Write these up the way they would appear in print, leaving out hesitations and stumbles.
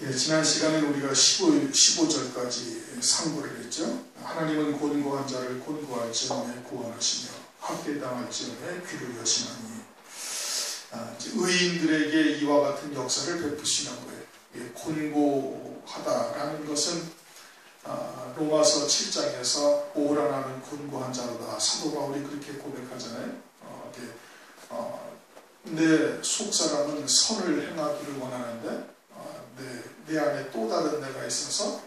예, 지난 시간에 우리가 15절까지 상고를 했죠. 하나님은 곤고한 자를 곤고할 즈음에 구원하시며 학대당할 즈음에 귀를 여시나니, 의인들에게 이와 같은 역사를 베푸시는 거예요. 예, 곤고하다라는 것은 로마서 7장에서 오라 나는 곤고한 자로다, 사도 바울이 그렇게 고백하잖아요. 내 속사람은 선을 행하기를 원하는데 내 안에 또 다른 내가 있어서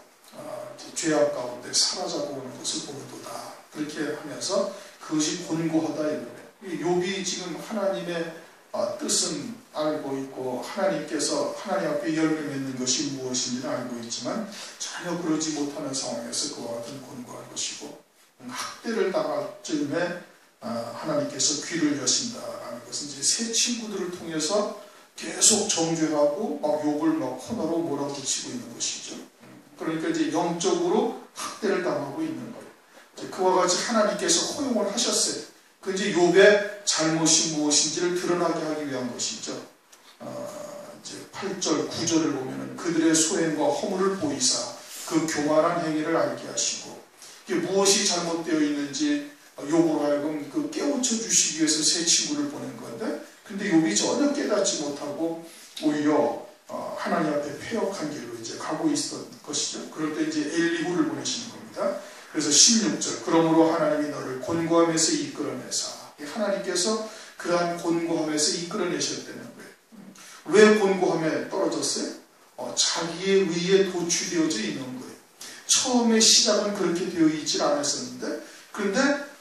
죄악 가운데 사라져고 오는 것을 보는도다, 그렇게 하면서 그것이 곤고하다 이거예요. 욥이 지금 하나님의 뜻은 알고 있고 하나님께서 하나님 앞에 열매 맺는 것이 무엇인지는 알고 있지만 전혀 그러지 못하는 상황에서 그와 같은 곤고한 것이고, 학대를 당할 즈음에 하나님께서 귀를 여신다라는 것은 이제 새 친구들을 통해서 계속 정죄하고 욥을 코너로 몰아붙이고 있는 것이죠. 그러니까 이제 영적으로 학대를 당하고 있는 거예요. 그와 같이 하나님께서 허용을 하셨어요. 그 이제 욥의 잘못이 무엇인지를 드러나게 하기 위한 것이죠. 이제 8절, 9절을 보면은 그들의 소행과 허물을 보이사 그 교만한 행위를 알게 하시고, 이게 무엇이 잘못되어 있는지 욥으로 하여금 그 깨우쳐 주시기 위해서 새 친구를 보낸 건데, 근데 욥이 전혀 깨닫지 못하고 오히려 하나님 앞에 패역한 길로 이제 가고 있었던 것이죠. 그럴 때 이제 엘리후를 보내시는 겁니다. 그래서 16절, 그러므로 하나님이 너를 곤고함에서 이끌어내사, 하나님께서 그러한 곤고함에서 이끌어내셨다는 거예요. 왜 곤고함에 떨어졌어요? 자기의 의에 도취되어져 있는 거예요. 처음에 시작은 그렇게 되어 있지 않았었는데, 그런데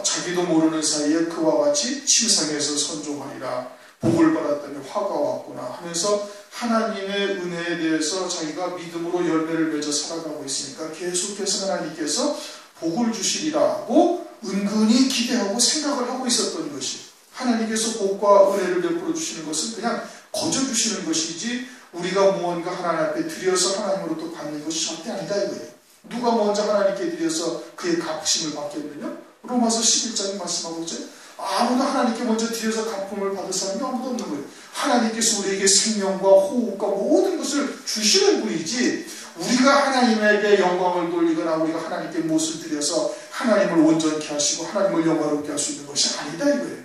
자기도 모르는 사이에 그와 같이 침상에서 선종하리라, 복을 받았더니 화가 왔구나 하면서 하나님의 은혜에 대해서 자기가 믿음으로 열매를 맺어 살아가고 있으니까 계속해서 하나님께서 복을 주시리라고 은근히 기대하고 생각을 하고 있었던 것이, 하나님께서 복과 은혜를 베풀어 주시는 것은 그냥 거저 주시는 것이지 우리가 무언가 하나님 앞에 드려서 하나님으로부터 받는 것이 절대 아니다 이거예요. 누가 먼저 하나님께 드려서 그의 갚으심을 받겠느냐? 로마서 11장에 말씀하고 있죠. 아무도 하나님께 먼저 드려서 갚음을 받을 사람이 아무도 없는 거예요. 하나님께서 우리에게 생명과 호흡과 모든 것을 주시는 분이지, 우리가 하나님에게 영광을 돌리거나 우리가 하나님께 무엇을 드려서 하나님을 온전케 하시고 하나님을 영화롭게 할 수 있는 것이 아니다 이거예요.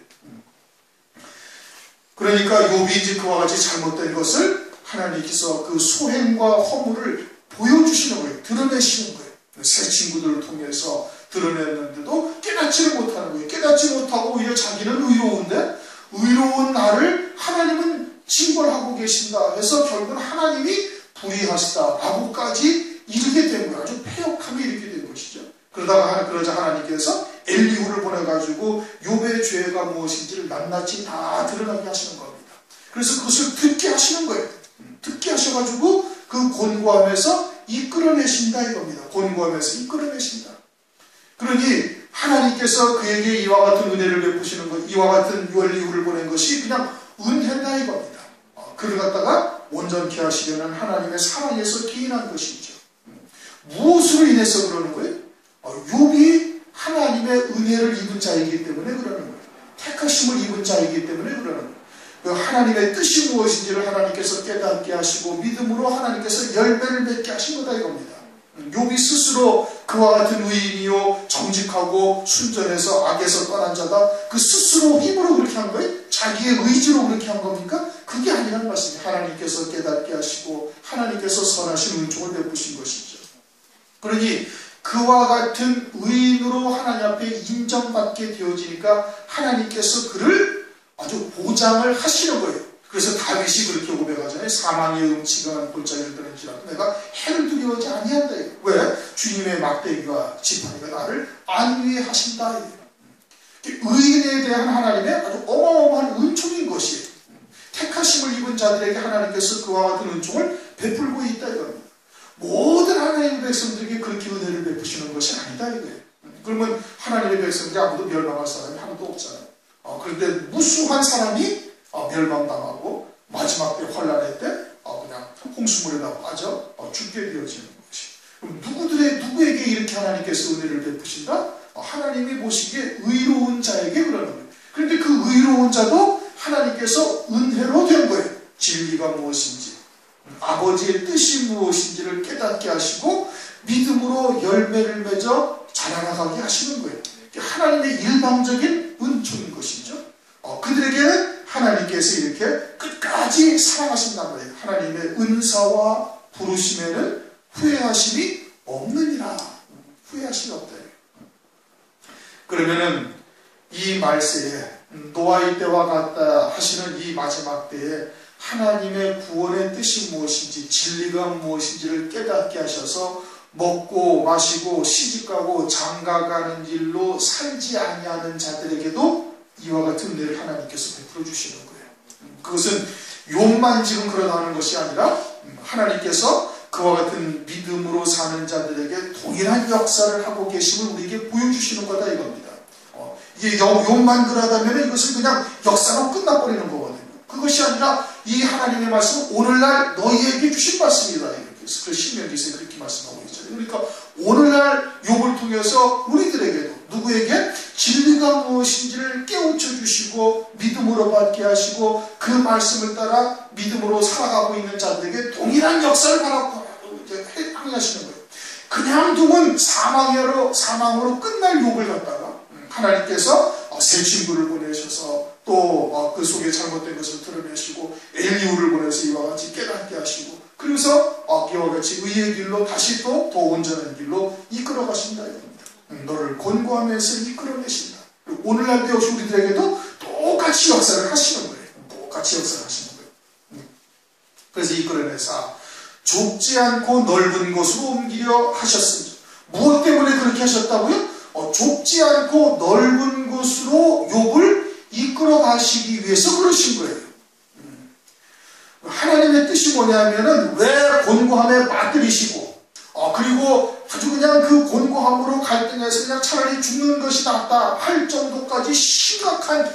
그러니까 욥이 이제 그와 같이 잘못된 것을 하나님께서 그 소행과 허물을 보여주시는 거예요. 드러내시는 거예요. 새 친구들을 통해서 드러냈는데도 깨닫지를 못하는 거예요. 깨닫지 못하고 오히려 자기는 의로운데, 의로운 나를 하나님은 징벌하고 계신다 해서 결국은 하나님이 불의하시다라고까지 이르게 된 거예요. 아주 패역함이 이르게 된 것이죠. 그러자 하나님께서 엘리후를 보내가지고 욥의 죄가 무엇인지를 낱낱이 다 드러나게 하시는 겁니다. 그래서 그것을 듣게 하시는 거예요. 듣게 하셔가지고 그 곤고함에서 이끌어내신다 이겁니다. 곤고함에서 이끌어내신다. 그러니 하나님께서 그에게 이와 같은 은혜를 베푸시는 것, 이와 같은 엘리후를 보낸 것이 그냥 은혜다 이겁니다. 그를 갖다가 온전케 하시려는 하나님의 사랑에서 기인한 것이죠. 무엇으로 인해서 그러는 거예요? 욥이 하나님의 은혜를 입은 자이기 때문에 그러는 거예요. 택하심을 입은 자이기 때문에 그러는 거예요. 그 하나님의 뜻이 무엇인지를 하나님께서 깨닫게 하시고 믿음으로 하나님께서 열매를 맺게 하신 거다 이겁니다. 욥이 스스로 그와 같은 의인이요 정직하고 순전해서 악에서 떠난 자다, 그 스스로 힘으로 그렇게 한 거예요? 자기의 의지로 그렇게 한 겁니까? 그게 아니라는 말씀이에요. 하나님께서 깨닫게 하시고 하나님께서 선하신 은총을 베푸신 것이죠. 그러니 그와 같은 의인으로 하나님 앞에 인정받게 되어지니까 하나님께서 그를 아주 보장을 하시는 거예요. 그래서 다윗이 그렇게 고백하잖아요. 사망의 음침한 골짜기를 들은지라도 내가 해를 두려워하지 아니한다. 왜? 주님의 막대기와 지팡이가 나를 안위하신다. 의인에 대한 하나님의 아주 어마어마한 은총인 것이에요. 택하심을 입은 자들에게 하나님께서 그와 같은 은총을 베풀고 있다 이겁니다. 모든 하나님의 백성들에게 그렇게 은혜를 베푸시는 것이 아니다 이거예요. 그러면 하나님의 백성들이 아무도 멸망할 사람이 하나도 없잖아요. 그런데 무수한 사람이 멸망당하고 마지막 때 환란의 때 그냥 홍수물에다 빠져 죽게 되어지는 것이. 그럼 누구에게 이렇게 하나님께서 은혜를 베푸신다? 하나님이 보시기에 의로운 자에게 그러는 거예요. 그런데 그 의로운 자도 하나님께서 은혜로 된 거예요. 진리가 무엇인지, 아버지의 뜻이 무엇인지를 깨닫게 하시고 믿음으로 열매를 맺어 자라나가게 하시는 거예요. 하나님의 일방적인 은총인 것이죠. 그들에게는 하나님께서 이렇게 끝까지 사랑하신단 말이에요. 하나님의 은사와 부르심에는 후회하심이 없느니라. 후회하심이 없다. 그러면은 이 말세에 노아의 때와 같다 하시는 이 마지막 때에 하나님의 구원의 뜻이 무엇인지 진리가 무엇인지를 깨닫게 하셔서 먹고 마시고 시집가고 장가가는 일로 살지 아니하는 자들에게도 이와 같은 은혜를 하나님께서 베풀어 주시는 거예요. 그것은 욥만 지금 그러다는 것이 아니라 하나님께서 그와 같은 믿음으로 사는 자들에게 동일한 역사를 하고 계심을 우리에게 보여주시는 거다 이겁니다. 이게 욥만 그러다면 이것은 그냥 역사로 끝나버리는 거거든요. 그것이 아니라 이 하나님의 말씀은 오늘날 너희에게 주신 말씀이다. 그 신명기서에 그렇게 말씀하고 있잖아요. 그러니까 오늘날 욥을 통해서 우리들에게도 누구에게 진리가 무엇인지를 깨우쳐 주시고 믿음으로 받게 하시고 그 말씀을 따라 믿음으로 살아가고 있는 자들에게 동일한 역사를 행하시는 거예요. 그냥 두면 사망으로 끝날 욥을 갖다가 하나님께서 새 친구를 보내셔서 또 그 속에 잘못된 것을 드러내시고 엘리후를 보내서 이와 같이 깨닫게 하시고 그래서 이와 같이 의의 길로 다시 또 더 온전한 길로 이끌어 가신다 이겁니다. 너를 권고하면서 이끌어내신다. 오늘날도 역시 우리들에게도 똑같이 역사를 하시는 거예요. 똑같이 역사를 하시는 거예요. 그래서 이끌어내사 좁지 않고 넓은 곳으로 옮기려 하셨습니다. 무엇 때문에 그렇게 하셨다고요? 좁지 않고 넓은 곳으로 욥을 이끌어 가시기 위해서 그러신 거예요. 하나님의 뜻이 뭐냐면은 왜 곤고함에 빠뜨리시고 그리고 아주 그냥 그 곤고함으로 갈등해서 그냥 차라리 죽는 것이 낫다 할 정도까지 심각한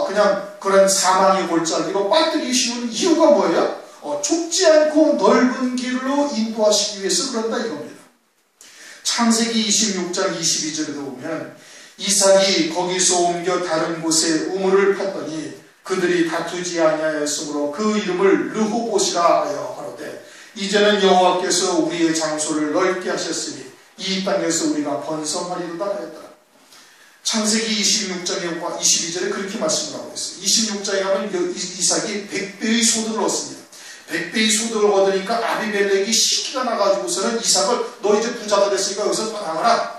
그냥 그런 사망의 골짜기로 빠뜨리시는 이유가 뭐예요? 좁지 않고 넓은 길로 인도하시기 위해서 그런다 이겁니다. 창세기 26장 22절에도 보면 이삭이 거기서 옮겨 다른 곳에 우물을 팠더니 그들이 다투지 아니하였으므로 그 이름을 르호봇이라 하여 하노되 이제는 여호와께서 우리의 장소를 넓게 하셨으니 이 땅에서 우리가 번성하리로다 하였더라. 창세기 26장에 22절에 그렇게 말씀을 하고 있어요. 26장에 하면 이삭이 100배의 소득을 얻습니다. 100배의 소득을 얻으니까 아비멜렉이 시기가 나가지고서는 이삭을 너 이제 부자가 됐으니까 여기서 떠나가라.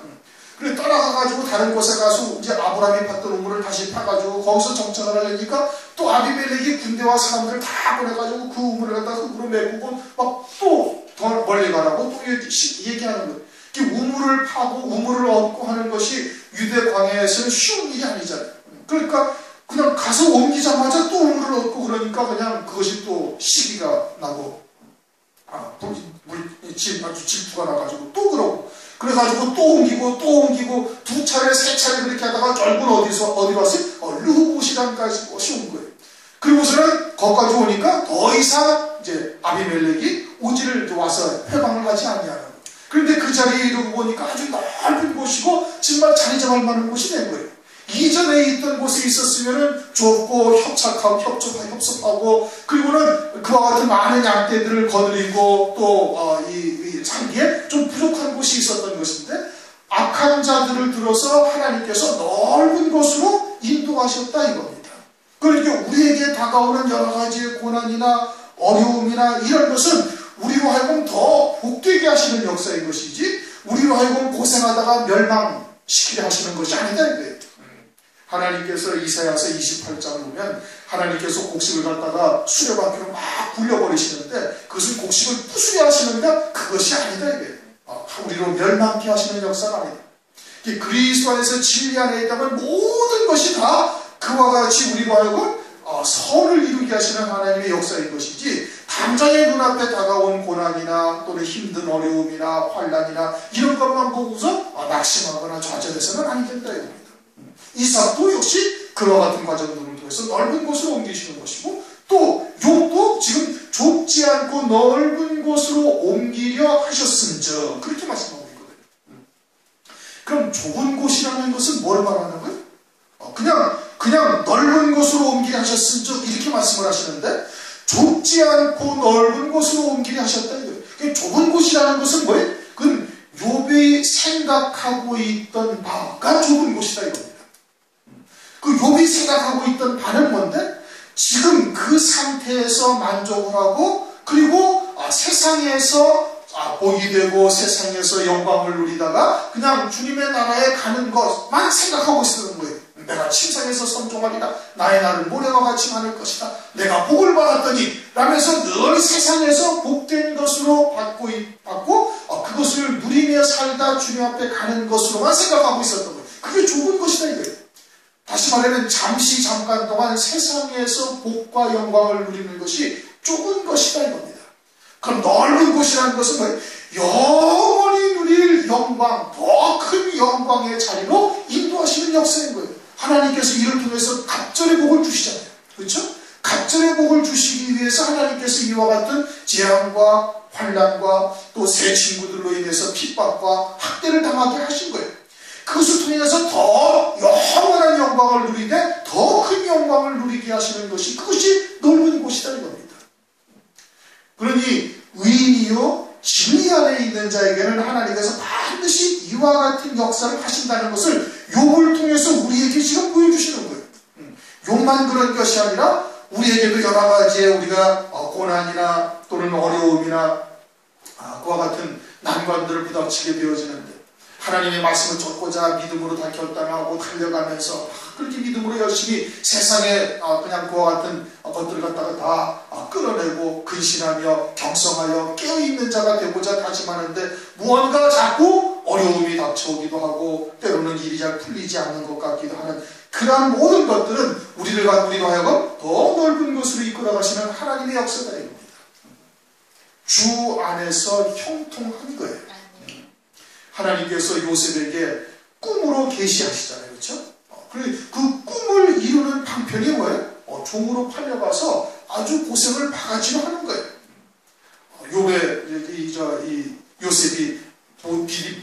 그래 떠나가가지고 다른 곳에 가서 이제 아브라함이 팠던 우물을 다시 파가지고 거기서 정착을 하려니까 또 아비멜렉이 군대와 사람들을 다 보내가지고 그 우물을 갖다 흙으로 메꾸고 막 또 더 멀리 가라고 또 얘기하는 거예요. 우물을 파고 우물을 얻고 하는 것이 유대 광야에서는 쉬운 일이 아니잖아요. 그러니까 그냥 가서 옮기자마자 또 우물을 얻고 그러니까 그냥 그것이 또 시기가 나고 아주 질투가 나가지고 또 그러고 그래가지고 또 옮기고 두 차례 세 차례 그렇게 하다가 결국은 어디 왔어요? 르호봇이란까지 곳이 온 거예요. 그리고서는 거기까지 오니까 더 이상 이제 아비멜렉이 오지를 와서 해방을 하지 아니하는 거예요. 그런데 그 자리에 이르고 보니까 아주 넓은 곳이고 정말 자리 잡을 만한 곳이 된 거예요. 이전에 있던 곳에 있었으면은 좁고 협소하고 그리고는 그와 같은 많은 양떼들을 거느리고 또 이 장기에 좀 부족한 곳이 있었던 것인데 악한 자들을 들어서 하나님께서 넓은 곳으로 인도하셨다 이겁니다. 그러니까 우리에게 다가오는 여러 가지의 고난이나 어려움이나 이런 것은 우리로 하여금 더 복되게 하시는 역사인 것이지 우리로 하여금 고생하다가 멸망시키게 하시는 것이 아니다 이거예요. 하나님께서 이사야서 28장을 보면 하나님께서 곡식을 갖다가 수레바퀴로 막 굴려버리시는데 그것은 곡식을 부수게 하시는가? 그것이 아니다 이게 우리로 멸망케 하시는 역사가 아니다. 그리스도 안에서 진리 안에 있다면 모든 것이 다 그와 같이 우리로 하여금 선을 이루게 하시는 하나님의 역사인 것이지 당장의 눈앞에 다가온 고난이나 또는 힘든 어려움이나 환난이나 이런 것만 보고서 낙심하거나 좌절해서는 아니 된다 이겁니다. 이삭도 역시 그와 같은 과정들을 통해서 넓은 곳으로 옮기시는 것이고 또 욥도 지금 좁지 않고 넓은 곳으로 옮기려 하셨음즉 그렇게 말씀하고 있거든요. 그럼 좁은 곳이라는 것은 뭘 말하는 거예요? 그냥 넓은 곳으로 옮기게 하셨음즉 이렇게 말씀을 하시는데 좁지 않고 넓은 곳으로 옮기게 하셨다 이거예요. 좁은 곳이라는 것은 뭐예요? 그건 욥이 생각하고 있던 바가 좁은 곳이다 이겁니다. 그 욥이 생각하고 있던 바는 뭔데? 지금 그 상태에서 만족을 하고 그리고 세상에서 복이 되고 세상에서 영광을 누리다가 그냥 주님의 나라에 가는 것만 생각하고 있었던 거예요. 내가 침상에서 선종하리라. 나의 날은 모래와 같이 많을 것이다. 내가 복을 받았더니 라면서 늘 세상에서 복된 것으로 받고 그것을 누리며 살다 주님 앞에 가는 것으로만 생각하고 있었던 거예요. 그게 좁은 것이다 이거예요. 다시 말하면 잠깐 동안 세상에서 복과 영광을 누리는 것이 좁은 것이다 이겁니다. 그럼 넓은 곳이라는 것은 뭐예요? 영원히 누릴 영광, 더 큰 영광의 자리로 인도하시는 역사인 거예요. 하나님께서 이를 통해서 갑절의 복을 주시잖아요. 그렇죠? 갑절의 복을 주시기 위해서 하나님께서 이와 같은 재앙과 환난과 또 새 친구들로 인해서 핍박과 학대를 당하게 하신 거예요. 그것을 통해서 더 영원한 영광을 누리되 더 큰 영광을 누리게 하시는 것이 그것이 넓은 곳이다 이겁니다. 그러니 의인이요 진리 안에 있는 자에게는 하나님께서 반드시 이와 같은 역사를 하신다는 것을 욥을 통해서 우리에게 지금 보여주시는 거예요. 욥만 그런 것이 아니라 우리에게도 여러 가지의 우리가 고난이나 또는 어려움이나 그와 같은 난관들을 부닥치게 되어지는데 하나님의 말씀을 쫓고자 믿음으로 다 결단하고 달려가면서 그렇게 믿음으로 열심히 세상에 그냥 그와 같은 것들을 갖다가 다 끌어내고 근신하며 경성하여 깨어있는 자가 되고자 다짐하는데 무언가 자꾸 어려움이 닥쳐오기도 하고 때로는 일이 잘 풀리지 않는 것 같기도 하는 그러한 모든 것들은 우리로 하여금 더 넓은 곳으로 이끌어가시는 하나님의 역사다 이겁니다. 주 안에서 형통한 거예요. 하나님께서 요셉에게 꿈으로 계시하시잖아요. 그렇죠? 그 꿈을 이루는 방편이 뭐예요? 종으로 팔려가서 아주 고생을 바가지로 하는 거예요. 요셉이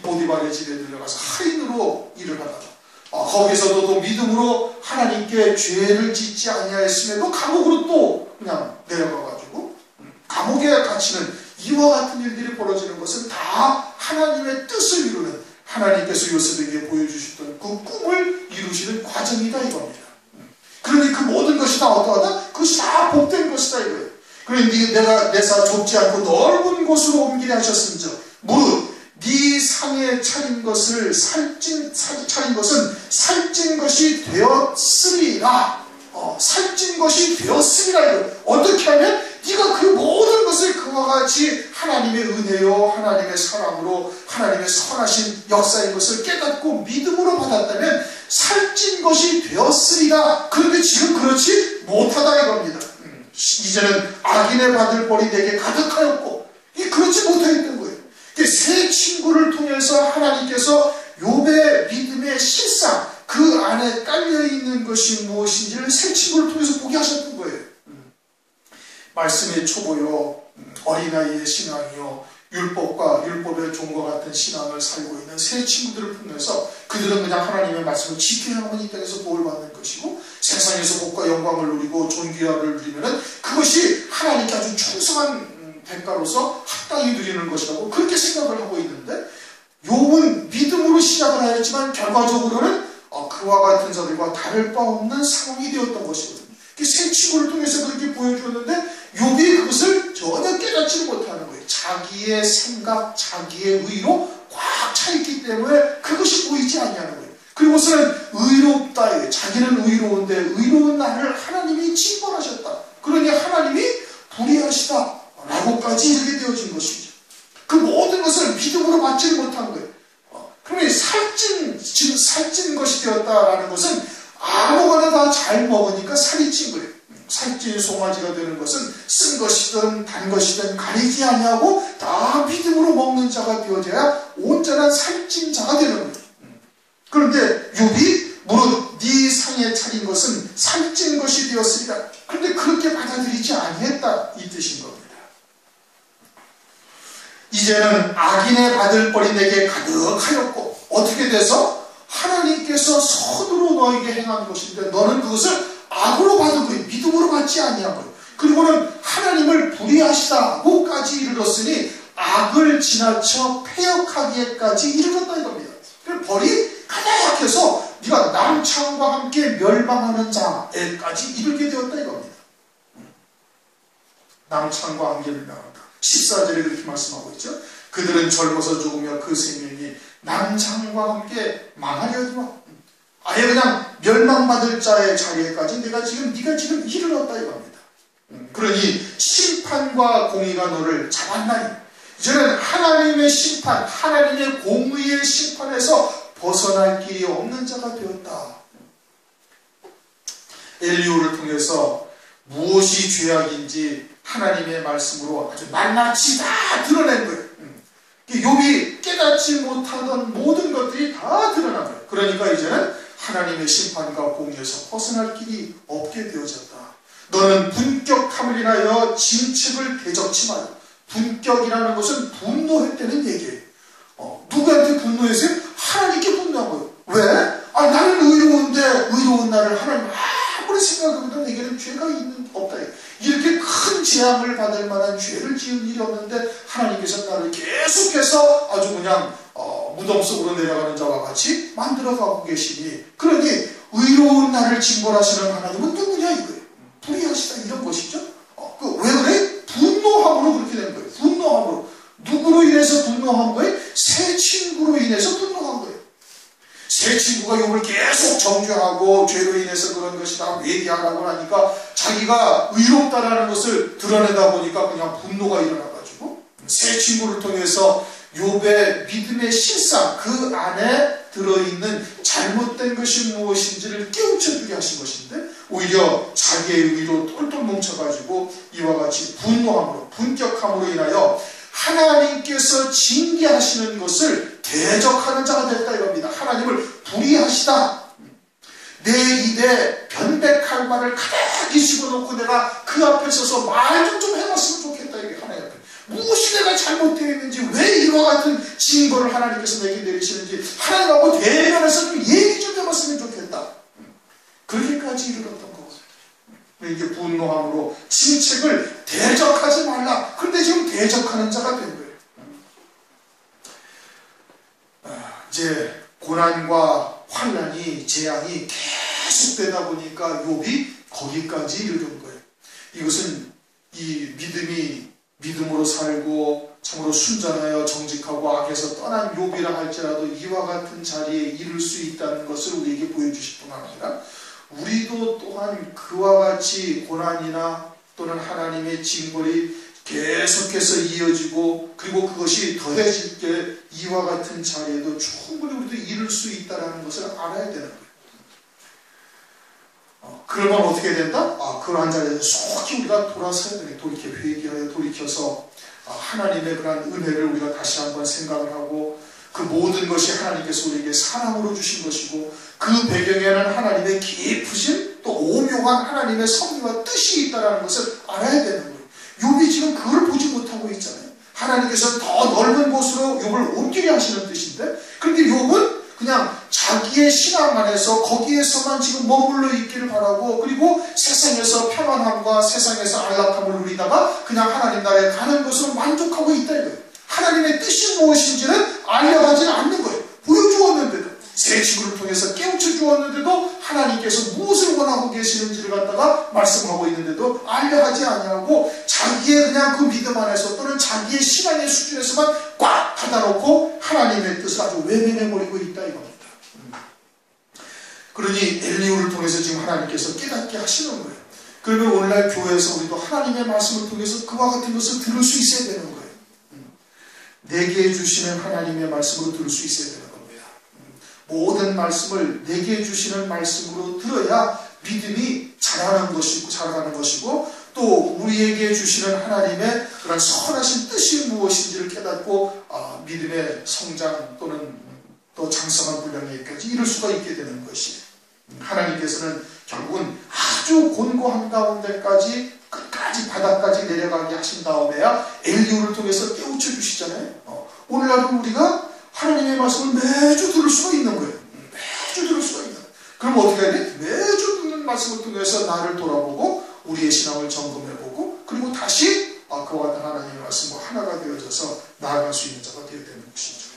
보디발의 집에 들어가서 하인으로 일을 하다가 거기서도 또 믿음으로 하나님께 죄를 짓지 아니하였음에도 감옥으로 또 그냥 내려가가지고 감옥에 갇히는 이와 같은 일들이 벌어지는 것은 다 하나님의 뜻을 이루는 하나님께서 요셉에게 보여주셨던 그 꿈을 이루시는 과정이다 이겁니다. 그러니 그 모든 것이 다 어떠하다? 그것이 다 복된 것이다 이거예요. 그러니 내가 내사 좁지 않고 넓은 곳으로 옮기게 하셨음즉 무릇 네 상에 차린 것은 살찐 것이 되었으리라. 살찐 것이 되었으리라 이거예요. 어떻게 하면 네가 그 모든 것을 그와 같이 하나님의 은혜요 하나님의 사랑으로 하나님의 선하신 역사인 것을 깨닫고 믿음으로 받았다면 살찐 것이 되었으리라. 그런데 지금 그렇지 못하다 이겁니다. 이제는 악인의 받을 벌이 내게 가득하였고 그렇지 못하였던 거예요. 새 친구를 통해서 하나님께서 욥의 믿음의 실상 그 안에 깔려있는 것이 무엇인지를 새 친구를 통해서 보게 하셨던 거예요. 말씀의 초보요 어린아이의 신앙이요 율법과 율법의 종과 같은 신앙을 살고 있는 새 친구들을 통해서 그들은 그냥 하나님의 말씀을 지켜야만 이 땅에서 복을 받는 것이고 세상에서 복과 영광을 누리고 존귀함을 누리면 그것이 하나님께 아주 충성한 대가로서 합당히 누리는 것이라고 그렇게 생각을 하고 있는데 욥은 믿음으로 시작을 하였지만 결과적으로는 그와 같은 자들과 다를 바 없는 상황이 되었던 것이거든요. 새 친구를 통해서 그렇게 보여주었는데 욥이 그것을 전혀 깨닫지 못하는 거예요. 자기의 생각, 자기의 의로 꽉 차있기 때문에 그것이 보이지 않냐는 거예요. 그리고서는 의롭다. 자기는 의로운데 의로운 나를 하나님이 징벌하셨다. 그러니 하나님이 불의하시다 라고까지 이렇게 되어진 것이죠. 그 모든 것을 믿음으로 받지 못한 거예요. 그러니 살찐 것이 되었다라는 것은 아무거나 다 잘 먹으니까 살이 찐 거예요. 살찐 송아지가 되는 것은 쓴 것이든 단 것이든 가리지 아니하고 다 믿음으로 먹는 자가 되어져야 온전한 살찐 자가 되는 거예요. 그런데 욥이 무릇 네 상에 차린 것은 살찐 것이 되었으리라. 그런데 그렇게 받아들이지 아니했다 이 뜻인 겁니다. 이제는 악인의 받을 벌이 내게 가득하였고 어떻게 돼서 하나님께서 선으로 너에게 행한 것인데 너는 그것을 악으로 받은 거예요. 믿음으로 받지 아니한 거예요. 그리고는 하나님을 불의하시다고까지 이르렀으니 악을 지나쳐 패역하기에까지 이르렀다 이겁니다. 벌이 가장 약해서 네가 남창과 함께 멸망하는 자에까지 이르게 되었다 이겁니다. 남창과 함께 멸망한다. 14절에 그렇게 말씀하고 있죠. 그들은 젊어서 죽으며 그 생명이 남창과 함께 망하려니와 아예 그냥 멸망받을 자의 자리에까지 네가 지금 이르렀다 이겁니다. 그러니 심판과 공의가 너를 잡았나니 이제는 하나님의 심판, 하나님의 공의의 심판에서 벗어날 길이 없는 자가 되었다. 엘리후를 통해서 무엇이 죄악인지 하나님의 말씀으로 아주 낱낱이 다 드러낸 거예요. 욥이 깨닫지 못하던 모든 것들이 다 드러난 거예요. 그러니까 이제는 하나님의 심판과 공의에서 벗어날 길이 없게 되어졌다. 너는 분격함을 인하여 진책을 대적치 마라. 분격이라는 것은 분노했다는 얘기예요. 누구한테 분노했어요? 하나님께 분노한 거예요. 왜? 나는 의로운데 의로운 나를 하나님 아무리 생각해도 내게는 죄가 없다. 이렇게 큰 재앙을 받을 만한 죄를 지은 일이 없는데 하나님께서 나를 계속해서 아주 그냥 무덤 속으로 내려가는 자와 같이 만들어가고 계시니 그러니 의로운 나를 징벌하시는 하나님은 누구냐 이거예요. 불의하시다 이런 것이죠. 왜 그래? 분노함으로 그렇게 된 거예요. 분노함으로. 누구로 인해서 분노한 거예요? 새 친구로 인해서 분노한 거예요. 새 친구가 욥을 계속 정죄하고 죄로 인해서 그런 것이다 얘기하라고 하니까 자기가 의롭다라는 것을 드러내다 보니까 그냥 분노가 일어나가지고 새 친구를 통해서 욥의 믿음의 실상 그 안에 들어있는 잘못된 것이 무엇인지를 깨우쳐주게 하신 것인데 오히려 자기의 의로 똘똘 뭉쳐가지고 이와 같이 분노함으로 분격함으로 인하여 하나님께서 징계하시는 것을 대적하는 자가 됐다 이겁니다. 하나님을 불의하시다. 내 입에 변백할 말을 가득히 집어넣고 내가 그 앞에 서서 말 좀 해봤으면 좋겠다. 이게 하나님 앞에. 무엇이 내가 잘못되어 있는지 왜 이와 같은 징벌을 하나님께서 내게 내리시는지 하나님하고 대면해서 좀 얘기 좀 해봤으면 좋겠다. 그렇게까지 이르렀던 거거든요. 이게 분노함으로 진책을 대적하지 말라. 그런데 지금 대적하는 자가 된 거예요. 이제 고난과 환난이 재앙이 계속되다 보니까 욥이 거기까지 이르는 거예요. 이것은 이 믿음으로 살고 참으로 순전하여 정직하고 악에서 떠난 욥이라 할지라도 이와 같은 자리에 이를 수 있다는 것을 우리에게 보여주실 뿐 아니라 우리도 또한 그와 같이 고난이나 또는 하나님의 징벌이 계속해서 이어지고 그리고 그것이 더해질 때 이와 같은 자리에도 충분히 우리도 이룰 수 있다는 것을 알아야 되는 거예요. 그러면 어떻게 된다? 그러한 자리에서 속히 우리가 돌아서야 되니 돌이켜 회개하여 돌이켜서 하나님의 그러한 은혜를 우리가 다시 한번 생각을 하고 그 모든 것이 하나님께서 우리에게 사랑으로 주신 것이고 그 배경에는 하나님의 깊으신 또 오묘한 하나님의 섭리와 뜻이 있다는 것을 알아야 되는 거예요. 욥이 지금 그걸 보지 못하고 있잖아요. 하나님께서 더 넓은 곳으로 욥을 옮기게 하시는 뜻인데 그런데 욥은 그냥 자기의 신앙 안에서 거기에서만 지금 머물러 있기를 바라고 그리고 세상에서 평안함과 세상에서 안락함을 누리다가 그냥 하나님 나라에 가는 것으로 만족하고 있다 이거예요. 하나님의 뜻이 무엇인지는 알려가지는 않는 거예요. 보여주었는데도 새 친구를 통해서 깨우쳐 주었는데도 하나님께서 무엇을 원하고 계시는지를 갖다가 말씀하고 있는데도 알려하지 아니하고 자기의 그냥 그 믿음 안에서 또는 자기의 신앙의 수준에서만 꽉 닫아놓고 하나님의 뜻을 아주 외면해버리고 있다 이겁니다. 그러니 엘리후를 통해서 지금 하나님께서 깨닫게 하시는 거예요. 그러면 오늘날 교회에서 우리도 하나님의 말씀을 통해서 그와 같은 것을 들을 수 있어야 되는 거예요. 내게 주시는 하나님의 말씀으로 들을 수 있어야 되는 겁니다. 모든 말씀을 내게 주시는 말씀으로 들어야 믿음이 자라는 것이고 또 우리에게 주시는 하나님의 그런 선하신 뜻이 무엇인지를 깨닫고 믿음의 성장 또는 또 장성한 분량에까지 이룰 수가 있게 되는 것이에요. 하나님께서는 결국은 아주 곤고한 가운데까지 끝까지 바닥까지 내려가게 하신 다음에야 엘리후를 통해서 깨우쳐 주시잖아요. 오늘날은 우리가 하나님의 말씀을 매주 들을 수가 있는 거예요. 매주 들을 수가 있는 거예요. 그럼 어떻게 해야 돼? 매주 듣는 말씀을 통해서 나를 돌아보고 우리의 신앙을 점검해보고 그리고 다시 그와 같은 하나님의 말씀과 하나가 되어져서 나아갈 수 있는 자가 되어야 되는 것이죠.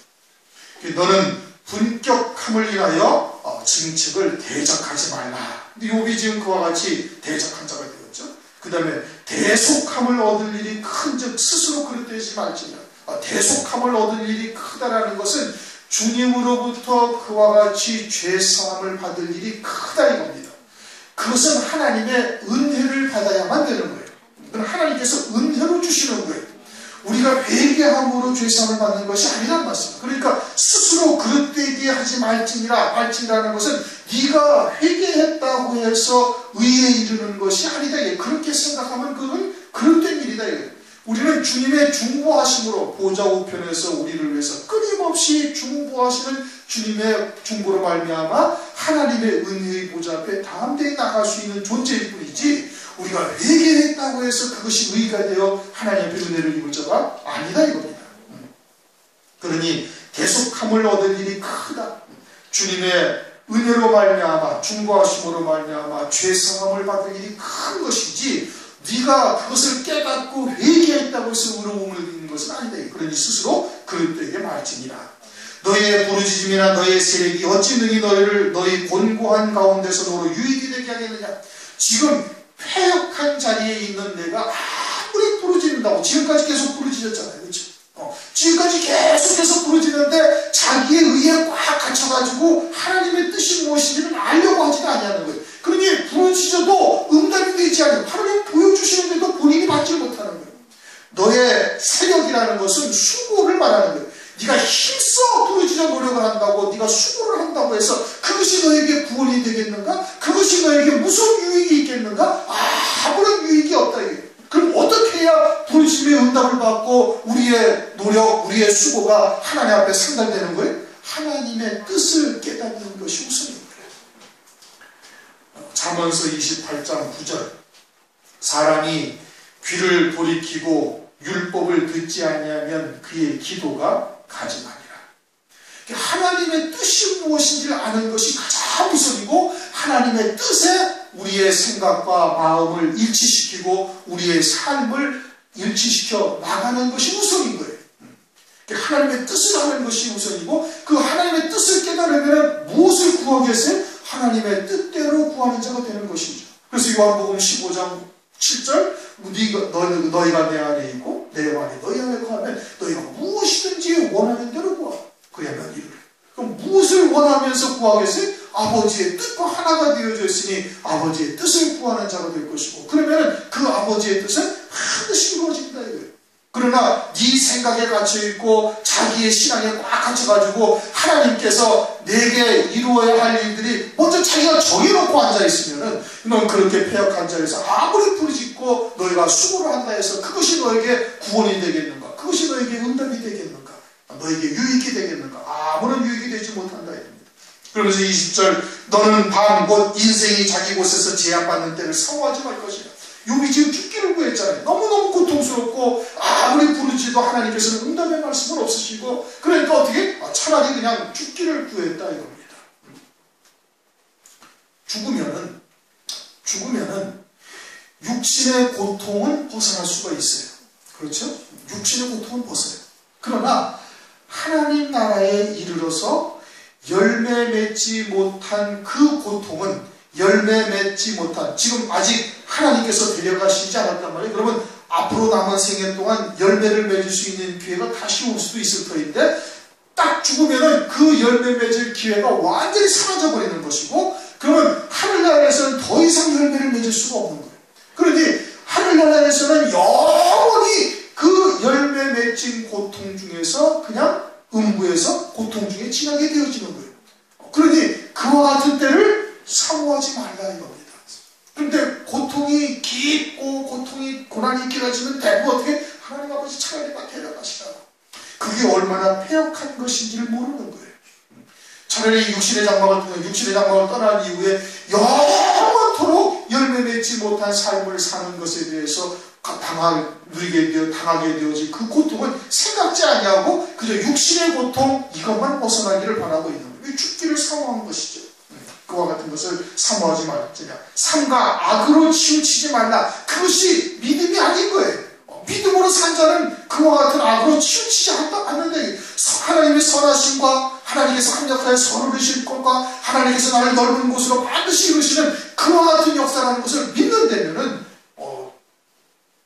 너는 분격함을 인하여 증책을 대적하지 말라. 근데 욥이 지금 그와 같이 대적한 자가 되었죠. 그 다음에 대속함을 얻을 일이 큰즉 스스로 그릇되지 말지니라. 대속함을 얻을 일이 크다라는 것은 주님으로부터 그와 같이 죄사함을 받을 일이 크다 이겁니다. 그것은 하나님의 은혜를 받아야만 되는 거예요. 그건 하나님께서 은혜로 주시는 거예요. 우리가 회개함으로 죄사함을 받는 것이 아니란 말씀입니다. 그러니까 스스로 그릇되게 하지 말지니라는 것은 네가 회개했다고 해서 의에 이르는 것이 아니다. 그렇게 생각하면 그건 그릇된 일이다. 우리는 주님의 중보하심으로 보좌 우편에서 우리를 위해서 끊임없이 중보하시는 주님의 중보로 말미암아 하나님의 은혜의 보좌 앞에 담대히 나갈 수 있는 존재일 뿐이지 우리가 회개했다고 해서 그것이 의가 되어 하나님 앞에 은혜를 입을 자가 아니다 이겁니다. 그러니 대속함을 얻을 일이 크다. 주님의 은혜로 말미암아 중보하심으로 말미암아 죄사함을 받을 일이 큰 것이지 네가 그것을 깨닫고 회개했다고 해서 의로움을 입는 것은 아니다. 그러니 스스로 그릇되게 말지니라. 너희의 부르짖음이나 너희의 세력이 어찌 능히 너희 곤고한 가운데서 너로 유익이 되게 하겠느냐. 지금 패역한 자리에 있는 내가 아무리 부르짖는다고 지금까지 계속 부르짖었잖아요. 그렇죠? 지금까지 계속해서 부르짖는데 자기의 의에 꽉 갇혀가지고 하나님의 뜻이 무엇인지는 알려고 하지는 아니하는 거예요. 그러니 부르짖어도 응답이 되지 않아요. 하나님 보여주시는데도 본인이 받지 못하는 거예요. 너의 세력이라는 것은 수고를 말하는 거예요. 네가 힘써 부르짖어 노력을 한다고 네가 수고를 한다고 해서 그것이 너에게 구원이 되겠는가? 그것이 너에게 무슨 유익이 있겠는가? 아무런 유익이 없다. 그럼 어떻게 해야 부르짖음의 응답을 받고 우리의 노력, 우리의 수고가 하나님 앞에 상달되는 거예요? 하나님의 뜻을 깨닫는 것이 우선인 거예요. 잠언서 28장 9절 사람이 귀를 돌이키고 율법을 듣지 아니하면 그의 기도가 가증하니라. 하나님의 뜻이 무엇인지를 아는 것이 가장 우선이고 하나님의 뜻에 우리의 생각과 마음을 일치시키고 우리의 삶을 일치시켜 나가는 것이 우선인 거예요. 하나님의 뜻을 아는 것이 우선이고 그 하나님의 뜻을 깨달으면 무엇을 구하겠어요? 하나님의 뜻대로 구하는 자가 되는 것이죠. 그래서 요한복음 15장 7절 너희가 내 안에 있고 내 안에 너희 안에 거하면 너희가 무엇이든지 원하는 대로 구하. 그러면 이르래. 그럼 무엇을 원하면서 구하겠어요? 아버지의 뜻과 하나가 되어져 있으니 아버지의 뜻을 구하는 자가 될 것이고 그러면 그 아버지의 뜻은 반드시 이루어진다 이거예요. 그러나 네 생각에 갇혀있고 자기의 신앙에 꽉 갇혀가지고 하나님께서 내게 이루어야 할 일들이 먼저 자기가 정해놓고 앉아있으면은 넌 그렇게 패역한 자에서 아무리 부르짖고 너희가 수고를 한다 해서 그것이 너에게 구원이 되겠는가? 그것이 너에게 응답이 되겠는가? 너에게 유익이 되겠는가? 아무런 유익이 되지 못한다 이겁니다. 그러면서 20절 너는 밤 곧 인생이 자기 곳에서 제한받는 때를 사모하지 말 것이다. 욥이 지금 죽기를 구했잖아요. 너무너무 고통스럽고 아무리 부르짖어도 하나님께서는 응답의 말씀은 없으시고 그러니까 어떻게? 차라리 그냥 죽기를 구했다 이겁니다. 죽으면은 육신의 고통은 벗어날 수가 있어요. 그렇죠? 육신의 고통은 벗어요. 그러나 하나님 나라에 이르러서 열매 맺지 못한 그 고통은 열매 맺지 못한 지금 아직 하나님께서 데려가시지 않았단 말이에요. 그러면 앞으로 남은 생애 동안 열매를 맺을 수 있는 기회가 다시 올 수도 있을 터인데 딱 죽으면은 그 열매 맺을 기회가 완전히 사라져버리는 것이고 그러면 하늘나라에서는 더 이상 열매를 맺을 수가 없는 거예요. 그런데 하늘나라에서는 영원히 그 열매 맺힌 고통 중에서 그냥 음부에서 고통 중에 지나게 되어지는 거예요. 그러니 그와 같은 때를 사모하지 말라 이겁니다. 그런데 고통이 깊고 고난이 길어지면 대부분 어떻게 하나님 아버지 차라리 데려가시라고. 그게 얼마나 패역한 것인지를 모르는 거예요. 차라리 육신의 장막을 떠난 이후에 영원토록 열매 맺지 못한 삶을 사는 것에 대해서 당하게 되어진 그 고통은 생각지 아니하고 그저 육신의 고통 이것만 벗어나기를 바라고 있는 거예요. 죽기를 사모한 것이죠. 그와 같은 것을 사모하지 말라. 삼가 악으로 치우치지 말라. 그것이 믿음이 아닌 거예요. 믿음으로 산 자는 그와 같은 악으로 치우치지 않는데, 하나님의 선하심과 하나님께서 합력하여 선을 이루실 것과 하나님께서 나를 넓은 곳으로 반드시 이루시는 그와 같은 역사라는 것을 믿는다면은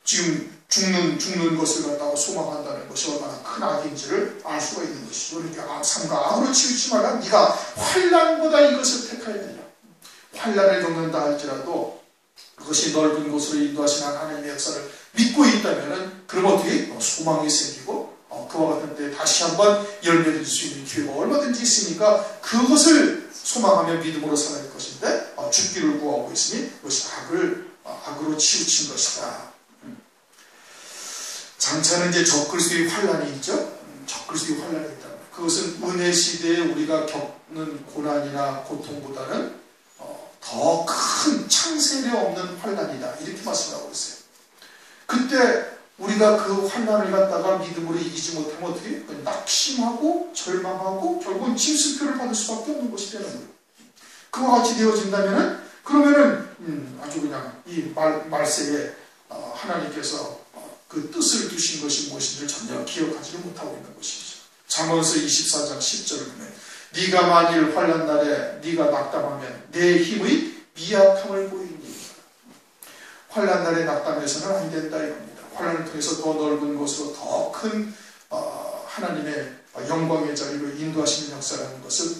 지금 죽는 것을 갖다가 소망한다는 것이 얼마나 큰 악인지를 알 수가 있는 것이죠. 그러니까 삼가 악으로 치우치지 말라. 네가 환난보다 이것을 택해야 되냐. 환난을 겪는다 할지라도 그것이 넓은 곳으로 인도하시는 하나님의 역사를 믿고 있다면은, 그럼 어떻게 소망이 생기고 그와 같은 때 다시 한번 열매를 줄 수 있는 기회가 얼마든지 있으니까 그것을 소망하며 믿음으로 살아갈 것인데, 죽기를 구하고 있으니 그것이 악으로 치우친 것이다. 장차는 이제 적그리스도의 환난이 있죠. 적그리스도의 환난이 있다. 그것은 은혜 시대에 우리가 겪는 고난이나 고통보다는 더 큰 창세례 없는 환난이다. 이렇게 말씀하고 있어요. 그때 우리가 그 환난을 갖다가 믿음으로 이기지 못하면 어떻게? 낙심하고 절망하고 결국은 짐승표를 받을 수밖에 없는 것이 되는 거예요. 그와 같이 되어진다면은, 그러면은 아주 그냥 이 말세에 하나님께서 그 뜻을 두신 것이 무엇인지를 전혀 기억하지를 못하고 있는 것이죠. 잠언서 24장 10절을 보면, 네가 만일 환난 날에 네가 낙담하면 내 힘의 미약함을 보이니. 환난 날에 낙담해서는 안 된다 이겁니다. 환난을 통해서 더 넓은 곳으로 더 큰 하나님의 영광의 자리로 인도하시는 역사라는 것을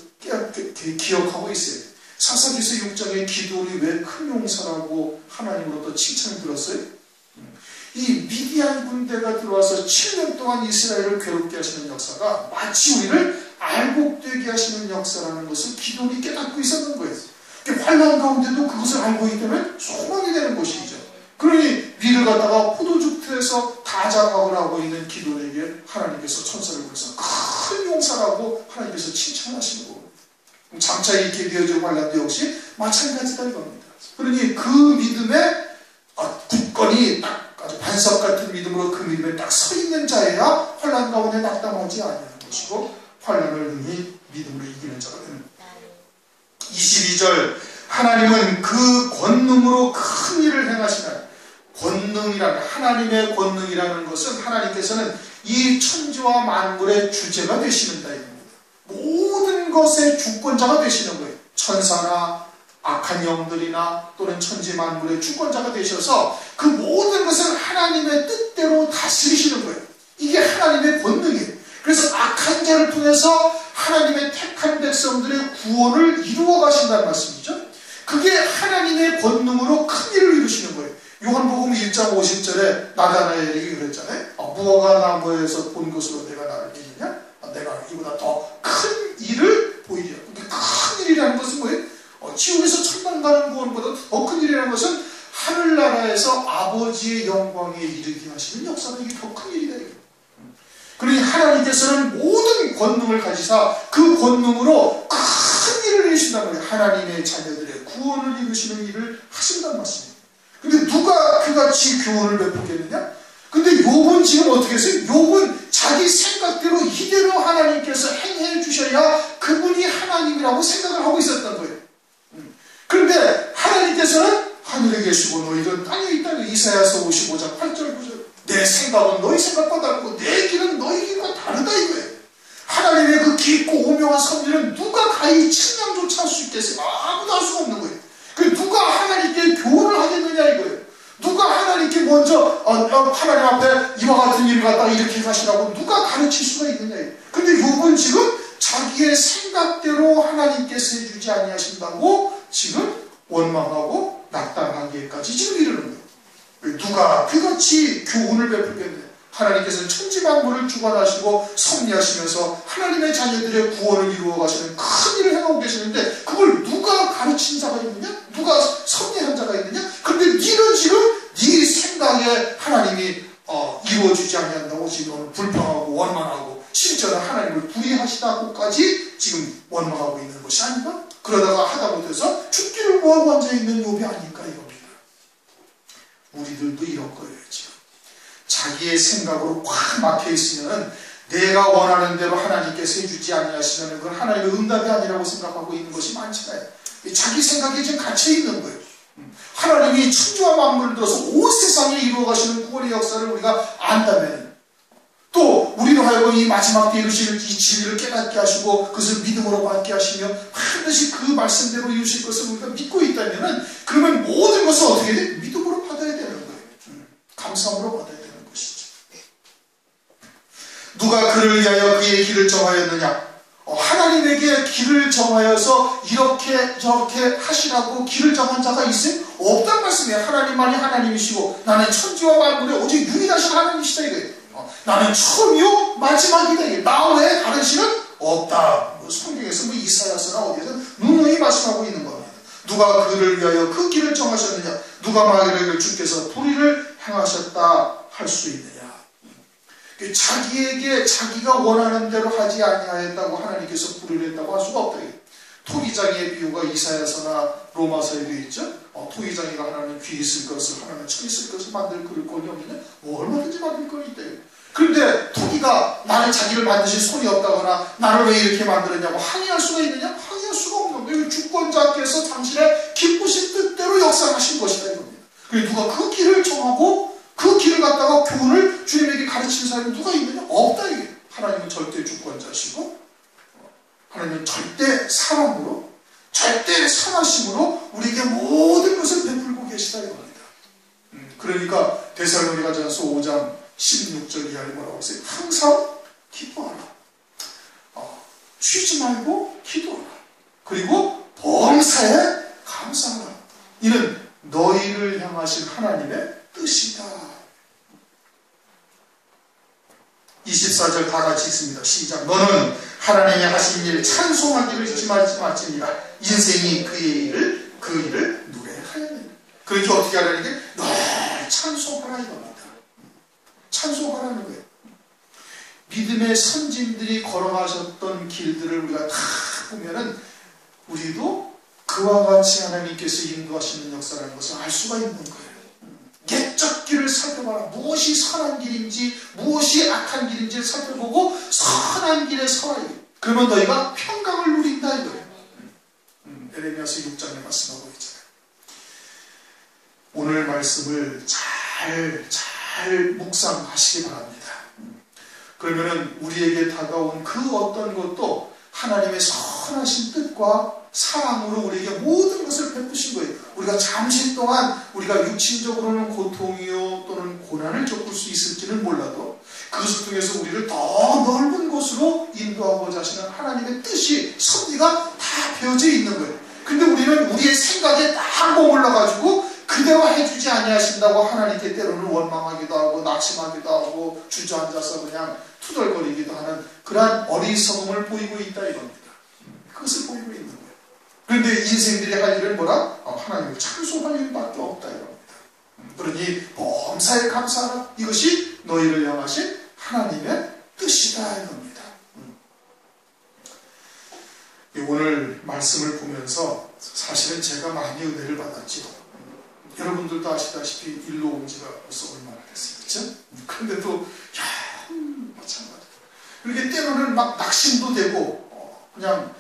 기억하고 있어요. 사사기서 6장의 기도원이 왜 큰 용사라고 하나님으로부터 칭찬을 들었어요? 이 미디안 군대가 들어와서 7년 동안 이스라엘을 괴롭게 하시는 역사가 마치 우리를 알곡되게 하시는 역사라는 것을 기도원이 깨닫고 있었는 거예요. 환난 가운데도 그것을 알고 있다면 소망이 되는 것이죠. 그러니 밀을 갖다가 포도주트에서 다 자각을 하고 있는 기도원에게 하나님께서 천사를 보내서 큰 용사라고 하나님께서 칭찬하시는 거고, 장차 있게 되어질 환난도 역시 마찬가지다 이겁니다. 그러니 그 믿음에 굳건히 딱 아주 반석 같은 믿음으로 그 믿음에 딱 서 있는 자여야 환난 가운데 낙담하지 않는 것이고, 환난을 능히 믿음으로 이기는 자가 됩니다. 22절, 하나님은 그 권능으로 큰 일을 행하시나니. 권능이라는, 하나님의 권능이라는 것은 하나님께서는 이 천지와 만물의 주제가 되시는 자입니다. 모든 것의 주권자가 되시는 거예요. 천사나 악한 영들이나 또는 천지 만물의 주권자가 되셔서 그 모든 것을 하나님의 뜻대로 다스리시는 거예요. 이게 하나님의 권능이에요. 그래서 악한 자를 통해서 하나님의 택한 백성들의 구원을 이루어 가신다는 말씀이죠. 그게 하나님의 권능으로 큰 일을 이루시는 거예요. 요한복음 1장 50절에 나다나엘이 그랬잖아요. 무화과 나무에서 본 것으로 내가 나를 믿느냐? 내가 이보다 더 큰 일을 보이리라. 근데 큰 일이라는 것은 뭐예요? 지옥에서 천당 가는 구원보다 더 큰 일이라는 것은 하늘나라에서 아버지의 영광에 이르게 하시는 역사가 이게 더 큰 일이다. 그러니 하나님께서는 모든 권능을 가지사 그 권능으로 큰 일을 이루신다는 거예요. 하나님의 자녀들의 구원을 이루시는 일을 하신다는 말씀이에요. 근데 누가 그같이 교훈을 베풀겠느냐? 근데 욥은 지금 어떻게 했어요? 욥은 자기 생각대로 이대로 하나님께서 행해 주셔야 그분이 하나님이라고 생각을 하고 있었던 거예요. 그런데 하나님께서는 하늘에 계시고 너희는 땅에 있다는 이사야서 55장 8절 9절, 내 생각은 너희 생각과 다르고 내 길은 너희 길과 다르다 이거예요. 하나님의 그 깊고 오묘한 섭리는 누가 가히 측량조차 할 수 있겠어요? 아무도 할 수가 없는 거예요. 그 누가 하나님께 교훈을 하겠느냐 이거예요. 누가 하나님께 먼저 하나님 앞에 이와 같은 일을 갖다가 이렇게 하시라고 누가 가르칠 수가 있느냐 이거예요. 근데 욥은 지금 자기의 생각대로 하나님께서 해주지 아니하신다고 지금 원망하고 낙담하기까지 지금 이르는 거예요. 누가 그같이 교훈을 베풀겠느냐. 하나님께서는 천지만물을 주관하시고 섭리하시면서 하나님의 자녀들의 구원을 이루어 가시는 큰 일을 행하고 계시는데 그걸 누가 가르친 자가 있느냐? 누가 섭리한 자가 있느냐? 그런데 니는 지금 네 생각에 하나님이 이루어지지 아니한다고 지금 불평하고 원망하고 심지어는 하나님을 불의하시다고까지 지금 원망하고 있는 것이 아닌가? 그러다가 하다못해서 죽기를 구하고 앉아있는 욥이 아닐까 이겁니다. 우리들도 이런 거예요 지금. 자기의 생각으로 꽉 막혀있으면 내가 원하는 대로 하나님께서 해주지 아니하시면 그건 하나님의 응답이 아니라고 생각하고 있는 것이 많잖아요. 자기 생각에 지금 갇혀있는 거예요. 하나님이 천지와 만물을 들어서 온 세상에 이루어 가시는 구원의 역사를 우리가 안다면, 또 우리로 하여금 이 마지막 때 이루실 이 진리를 깨닫게 하시고 그것을 믿음으로 받게 하시며 반드시 그 말씀대로 이루실 것을 우리가 믿고 있다면, 그러면 모든 것을 어떻게 돼? 믿음으로 받아야 되는 거예요. 감사함으로 받아야 되는 것이죠. 누가 그를 위하여 그의 길을 정하였느냐? 하나님에게 길을 정하여서 이렇게 저렇게 하시라고 길을 정한 자가 있어요? 없단 말씀이에요. 하나님만이 하나님이시고 나는 천지와 만물의 오직 유일하신 하나님이시다 이거예요. 나는 처음이요 마지막이다. 나 외에 다른 신은 없다. 성경에서 이사야서나 어디에서 누누이 말씀하고 있는 겁니다. 누가 그를 위하여 그 길을 정하셨느냐? 누가 말하기를 주께서 불의를 행하셨다 할 수 있느냐? 자기에게 자기가 원하는 대로 하지 아니하였다고 하나님께서 불의를 했다고 할 수가 없다. 토기장이의 비유가 이사야서나 로마서에도 있죠. 토기장이가 하나님 귀 있을 것을, 하나님 천 있을 것을 만들 그럴 권이 없느냐? 얼마든지 만들 권이 있다. 그런데 토기가 나는 자기를 만드신 손이 없다거나 나를 왜 이렇게 만들었냐고 항의할 수가 있느냐? 항의할 수가 없는 거예요. 주권자께서 당신의 기쁘신 뜻대로 역사하신 것이다 이겁니다. 그래서 누가 그 길을 정하고 그 길을 갖다가 교훈을 주님에게 가르치는 사람이 누가 있느냐? 없다 이게. 하나님은 절대 주권자시고 하나님은 절대 사랑으로, 절대 선하심으로 우리에게 모든 것을 베풀고 계시다 이겁니다. 그러니까 데살로니가전서 5장 16절 이하에 뭐라고 했어요? 항상 기뻐하라. 쉬지 말고 기도하라. 그리고 범사에 감사하라. 이는 너희를 향하신 하나님의 뜻이다. 24절 다 같이 읽습니다. 시작. 너는 하나님의 하신 일 찬송하기를 잊지 말지니라. 인생이 그 일을 노래하였느니라. 그러니까 어떻게 하라는 게 늘 찬송하라 이겁니다. 찬송하라는 거예요. 믿음의 선진들이 걸어가셨던 길들을 우리가 다 보면은 우리도 그와 같이 하나님께서 인도하시는 역사라는 것을 알 수가 있는 거예요. 옛적 길을 살펴봐라. 무엇이 선한 길인지 무엇이 악한 길인지를 살펴보고 선한 길에 서라. 그러면 너희가 평강을 누린다 이거예요. 에레미야서 6장에 말씀하고 있잖아요. 오늘 말씀을 잘 묵상하시기 바랍니다. 그러면은 우리에게 다가온 그 어떤 것도 하나님의 선하신 뜻과 사랑으로 우리에게 모든 것을 베푸신 거예요. 우리가 잠시 동안 우리가 육신적으로는 고통이요 또는 고난을 겪을 수 있을지는 몰라도 그것을 통해서 우리를 더 넓은 곳으로 인도하고자 하시는 하나님의 뜻이, 섭리가 다 배어져 있는 거예요. 근데 우리는 우리의 생각에 딱 머물러가지고 그대로 해주지 아니하신다고 하나님께 때로는 원망하기도 하고 낙심하기도 하고 주저앉아서 그냥 투덜거리기도 하는 그러한 어리석음을 보이고 있다 이겁니다. 그것을 보이고 있는 거예요. 그런데 인생들이 할 일은 뭐라? 하나님을 찬송할 일밖에 없다 이겁니다. 그러니 범사에 감사하라. 이것이 너희를 향하신 하나님의 뜻이다 이겁니다. 오늘 말씀을 보면서 사실은 제가 많이 은혜를 받았지요. 여러분들도 아시다시피 일로 온 지가 벌써 얼마나 됐어요. 그렇죠? 그런데도 마찬가지. 그렇게 때로는 막 낙심도 되고 그냥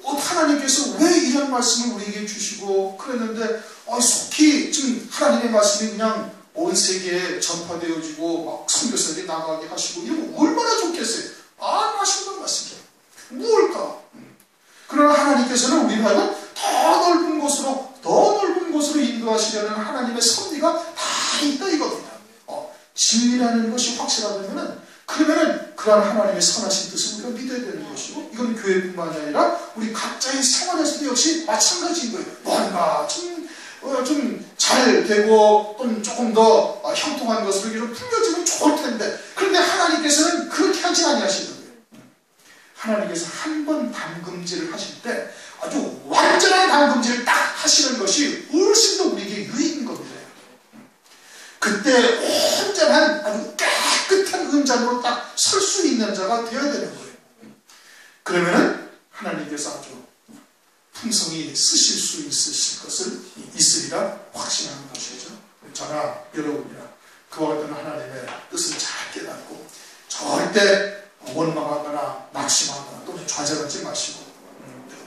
하나님께서 왜 이런 말씀을 우리에게 주시고 그랬는데 속히 지금 하나님의 말씀이 그냥 온 세계에 전파되어지고 막 선교사들이 나가게 하시고 이러면 얼마나 좋겠어요. 하시는 말씀이에요. 무엇일까? 그러나 하나님께서는 우리를 하여금 더 넓은 곳으로 인도하시려는 하나님의 섭리가 다 있다 이겁니다. 진리라는 것이 확실하다면은 그러면은 그러한 하나님의 선하신 뜻을 우리가 믿어야 되는 것이고, 이건 교회뿐만 아니라 우리 각자의 생활에서도 역시 마찬가지인 거예요. 뭔가 좀 잘 되고 좀 조금 더 형통한 것으로 좀 풀려지면 좋을 텐데, 그런데 하나님께서는 그렇게 하지 아니하시는 거예요. 하나님께서 한 번 담금질을 하실 때 아주 완전한 담금질을 딱 하시는 것이 훨씬 더 우리에게 유익인 겁니다. 그때 온전한 아주 깨끗한 은장으로 딱 설 수 있는 자가 되어야 되는 거예요. 그러면은 하나님께서 아주 풍성히 쓰실 수 있으실 것을 있으리라 확신하는 것이죠. 저나 여러분이나 그와 같은 하나님의 뜻을 잘 깨닫고 절대 원망하거나 낙심하거나 또는 좌절하지 마시고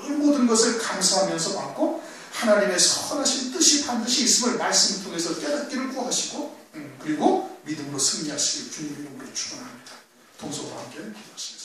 그 모든 것을 감사하면서 받고 하나님의 선하신 뜻이 반드시 있음을 말씀을 통해서 깨닫기를 구하시고 그리고 믿음으로 승리하시길 주님 이름으로 축원합니다. 동서와 함께 기도하시겠습니다.